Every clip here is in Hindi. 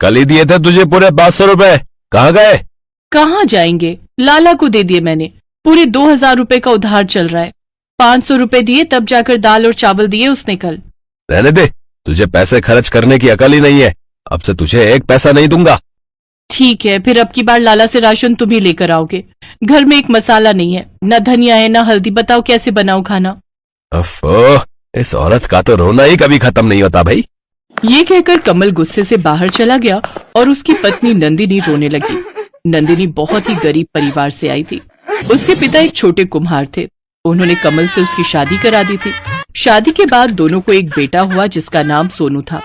कल ही दिए थे तुझे पूरे 500 रुपए, कहाँ गए? कहाँ जाएंगे, लाला को दे दिए मैंने। पूरे 2000 रुपए का उधार चल रहा है। 500 रुपए दिए तब जाकर दाल और चावल दिए उसने कल। रहने दे, तुझे पैसे खर्च करने की अकल ही नहीं है। अब से तुझे एक पैसा नहीं दूंगा। ठीक है, फिर अब की बार लाला से राशन तुम ही लेकर आओगे। घर में एक मसाला नहीं है, न धनिया है न हल्दी। बताओ कैसे बनाऊं खाना? अफो, इस औरत का तो रोना ही कभी खत्म नहीं होता भाई। ये कहकर कमल गुस्से से बाहर चला गया और उसकी पत्नी नंदिनी रोने लगी। नंदिनी बहुत ही गरीब परिवार से आई थी। उसके पिता एक छोटे कुम्हार थे। उन्होंने कमल से उसकी शादी करा दी थी। शादी के बाद दोनों को एक बेटा हुआ जिसका नाम सोनू था।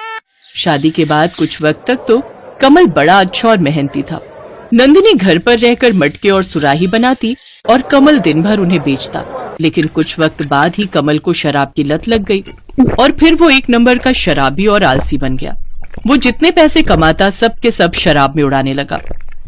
शादी के बाद कुछ वक्त तक तो कमल बड़ा अच्छा और मेहनती था। नंदिनी घर पर रहकर मटके और सुराही बनाती और कमल दिन भर उन्हें बेचता। लेकिन कुछ वक्त बाद ही कमल को शराब की लत लग गई और फिर वो एक नंबर का शराबी और आलसी बन गया। वो जितने पैसे कमाता सब के सब शराब में उड़ाने लगा।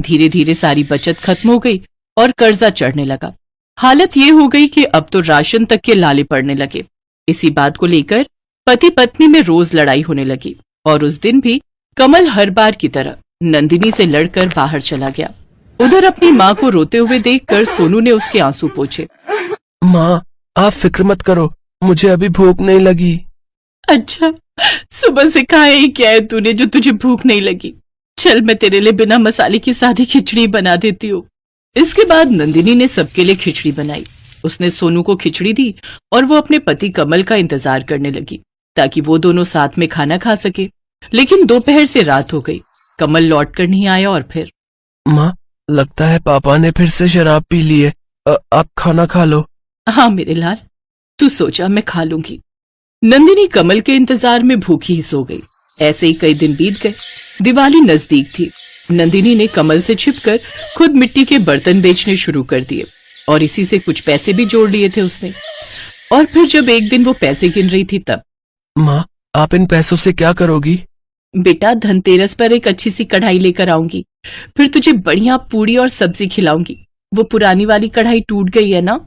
धीरे धीरे सारी बचत खत्म हो गई और कर्जा चढ़ने लगा। हालत ये हो गई कि अब तो राशन तक के लाले पड़ने लगे। इसी बात को लेकर पति पत्नी में रोज लड़ाई होने लगी और उस दिन भी कमल हर बार की तरह नंदिनी से लड़कर बाहर चला गया। उधर अपनी माँ को रोते हुए देखकर सोनू ने उसके आंसू पोंछे। माँ, आप फिक्र मत करो, मुझे अभी भूख नहीं लगी। अच्छा, सुबह से खाया ही क्या है तूने जो तुझे भूख नहीं लगी? चल मैं तेरे लिए बिना मसाले की सादी खिचड़ी बना देती हूँ। इसके बाद नंदिनी ने सबके लिए खिचड़ी बनाई। उसने सोनू को खिचड़ी दी और वो अपने पति कमल का इंतजार करने लगी ताकि वो दोनों साथ में खाना खा सके। लेकिन दोपहर से रात हो गई, कमल लौट कर नहीं आया। और फिर माँ, लगता है पापा ने फिर से शराब पी ली है। आप खाना खा लो। हाँ मेरे लाल, तू सोचा मैं खा लूंगी। नंदिनी कमल के इंतजार में भूखी ही सो गई। ऐसे ही कई दिन बीत गए। दिवाली नजदीक थी। नंदिनी ने कमल से छिपकर खुद मिट्टी के बर्तन बेचने शुरू कर दिए और इसी से कुछ पैसे भी जोड़ लिए थे उसने। और फिर जब एक दिन वो पैसे गिन रही थी तब। माँ, आप इन पैसों से क्या करोगी? बेटा, धनतेरस पर एक अच्छी सी कढ़ाई लेकर आऊंगी। फिर तुझे बढ़िया पूड़ी और सब्जी खिलाऊंगी। वो पुरानी वाली कढ़ाई टूट गई है ना।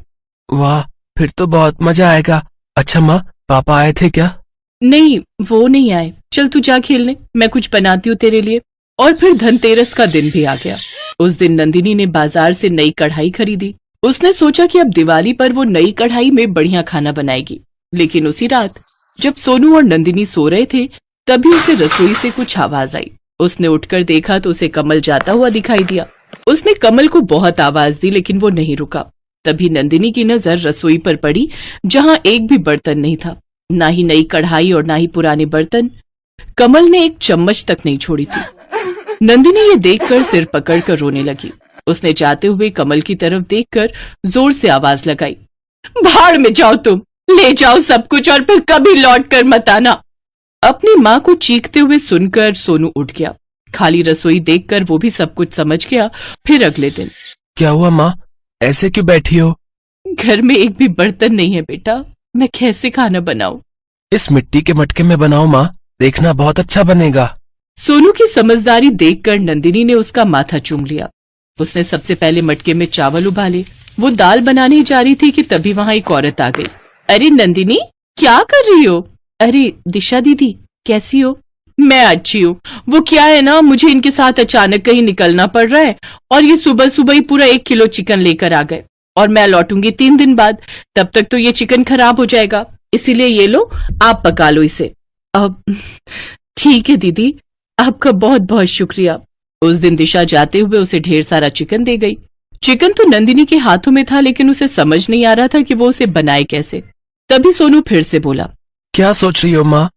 वाह, फिर तो बहुत मजा आएगा। अच्छा माँ, पापा आए थे क्या? नहीं, वो नहीं आए। चल तू जा खेलने, मैं कुछ बनाती हूँ तेरे लिए। और फिर धनतेरस का दिन भी आ गया। उस दिन नंदिनी ने बाजार से नई कढ़ाई खरीदी। उसने सोचा कि अब दिवाली पर वो नई कढ़ाई में बढ़िया खाना बनाएगी। लेकिन उसी रात जब सोनू और नंदिनी सो रहे थे तभी उसे रसोई से कुछ आवाज आई। उसने उठकर देखा तो उसे कमल जाता हुआ दिखाई दिया। उसने कमल को बहुत आवाज दी लेकिन वो नहीं रुका। तभी नंदिनी की नजर रसोई पर पड़ी जहां एक भी बर्तन नहीं था, ना ही नई कढ़ाई और ना ही पुराने बर्तन। कमल ने एक चम्मच तक नहीं छोड़ी थी। नंदिनी ये देखकर सिर पकड़कर रोने लगी। उसने जाते हुए कमल की तरफ देखकर जोर से आवाज लगाई, भाड़ में जाओ तुम, ले जाओ सब कुछ और फिर कभी लौट कर मत आना। अपनी माँ को चीखते हुए सुनकर सोनू उठ गया। खाली रसोई देखकर वो भी सब कुछ समझ गया। फिर अगले दिन। क्या हुआ माँ, ऐसे क्यों बैठी हो? घर में एक भी बर्तन नहीं है बेटा, मैं कैसे खाना बनाऊं? इस मिट्टी के मटके में बनाओ माँ, देखना बहुत अच्छा बनेगा। सोनू की समझदारी देखकर नंदिनी ने उसका माथा चूम लिया। उसने सबसे पहले मटके में चावल उबाले। वो दाल बनाने जा रही थी कि तभी वहां एक औरत आ गई। अरे नंदिनी, क्या कर रही हो? अरे दिशा दीदी, कैसी हो? मैं अच्छी हूँ। वो क्या है ना, मुझे इनके साथ अचानक कहीं निकलना पड़ रहा है और ये सुबह सुबह ही पूरा 1 किलो चिकन लेकर आ गए और मैं लौटूंगी 3 दिन बाद। तब तक तो ये चिकन खराब हो जाएगा, इसीलिए ये लो, आप पका लो इसे। अब ठीक है दीदी, आपका बहुत बहुत शुक्रिया। उस दिन दिशा जाते हुए उसे ढेर सारा चिकन दे गई। चिकन तो नंदिनी के हाथों में था लेकिन उसे समझ नहीं आ रहा था कि वो उसे बनाए कैसे। तभी सोनू फिर से बोला, क्या सोच रही हो माँ?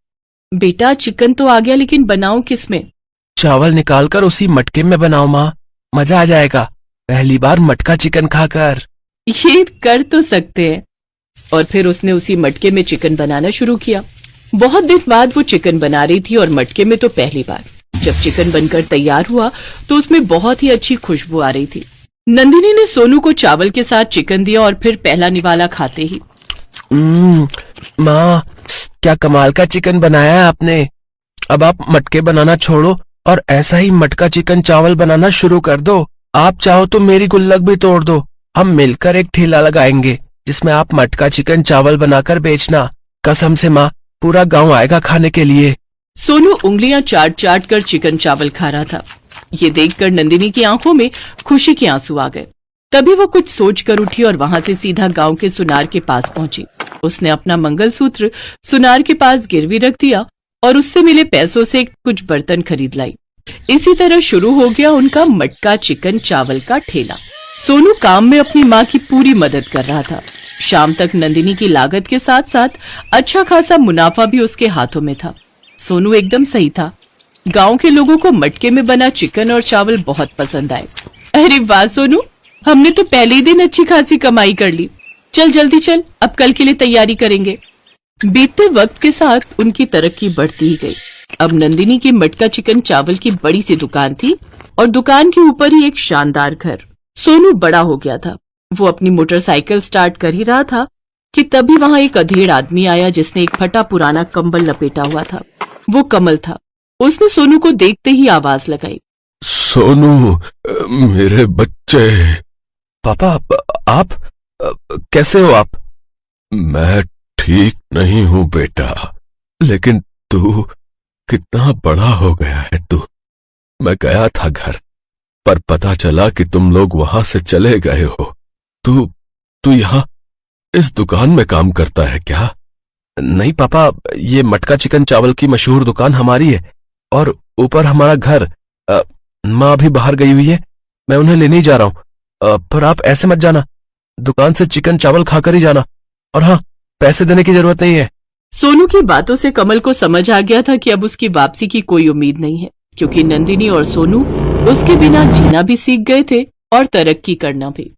बेटा, चिकन तो आ गया लेकिन बनाऊं किसमें? चावल निकालकर उसी मटके में बनाओ माँ, मजा आ जाएगा। पहली बार मटका चिकन खाकर। ये कर तो सकते हैं। और फिर उसने उसी मटके में चिकन बनाना शुरू किया। बहुत दिन बाद वो चिकन बना रही थी और मटके में तो पहली बार। जब चिकन बनकर तैयार हुआ तो उसमें बहुत ही अच्छी खुशबू आ रही थी। नंदिनी ने सोनू को चावल के साथ चिकन दिया और फिर पहला निवाला खाते ही, माँ, क्या कमाल का चिकन बनाया है आपने। अब आप मटके बनाना छोड़ो और ऐसा ही मटका चिकन चावल बनाना शुरू कर दो। आप चाहो तो मेरी गुल्लक भी तोड़ दो। हम मिलकर एक ठेला लगाएंगे जिसमें आप मटका चिकन चावल बनाकर बेचना। कसम से माँ, पूरा गांव आएगा खाने के लिए। सोनू उंगलियां चाट चाट कर चिकन चावल खा रहा था। ये देखकर नंदिनी की आंखों में खुशी के आंसू आ गए। तभी वो कुछ सोच कर उठी और वहां से सीधा गांव के सुनार के पास पहुंची। उसने अपना मंगलसूत्र सुनार के पास गिरवी रख दिया और उससे मिले पैसों से कुछ बर्तन खरीद लाई। इसी तरह शुरू हो गया उनका मटका चिकन चावल का ठेला। सोनू काम में अपनी माँ की पूरी मदद कर रहा था। शाम तक नंदिनी की लागत के साथ साथ अच्छा खासा मुनाफा भी उसके हाथों में था। सोनू एकदम सही था। गांव के लोगों को मटके में बना चिकन और चावल बहुत पसंद आए। अरे वाह सोनू, हमने तो पहले ही दिन अच्छी खासी कमाई कर ली। चल जल्दी चल, अब कल के लिए तैयारी करेंगे। बीतते वक्त के साथ उनकी तरक्की बढ़ती ही गई। अब नंदिनी की मटका चिकन चावल की बड़ी सी दुकान थी और दुकान के ऊपर ही एक शानदार घर। सोनू बड़ा हो गया था। वो अपनी मोटरसाइकिल स्टार्ट कर ही रहा था कि तभी वहां एक अधेड़ आदमी आया जिसने एक फटा पुराना कंबल लपेटा हुआ था। वो कमल था। उसने सोनू को देखते ही आवाज लगाई, सोनू, मेरे बच्चे। पापा, आप कैसे हो आप? मैं ठीक नहीं हूँ बेटा, लेकिन तू कितना बड़ा हो गया है तू। मैं गया था घर, पर पता चला कि तुम लोग वहां से चले गए हो। तू यहाँ इस दुकान में काम करता है क्या? नहीं पापा, ये मटका चिकन चावल की मशहूर दुकान हमारी है और ऊपर हमारा घर। माँ अभी बाहर गई हुई है, मैं उन्हें लेने ही जा रहा हूँ। पर आप ऐसे मत जाना, दुकान से चिकन चावल खाकर ही जाना। और हाँ, पैसे देने की जरूरत नहीं है। सोनू की बातों से कमल को समझ आ गया था कि अब उसकी वापसी की कोई उम्मीद नहीं है, क्योंकि नंदिनी और सोनू उसके बिना जीना भी सीख गए थे और तरक्की करना भी।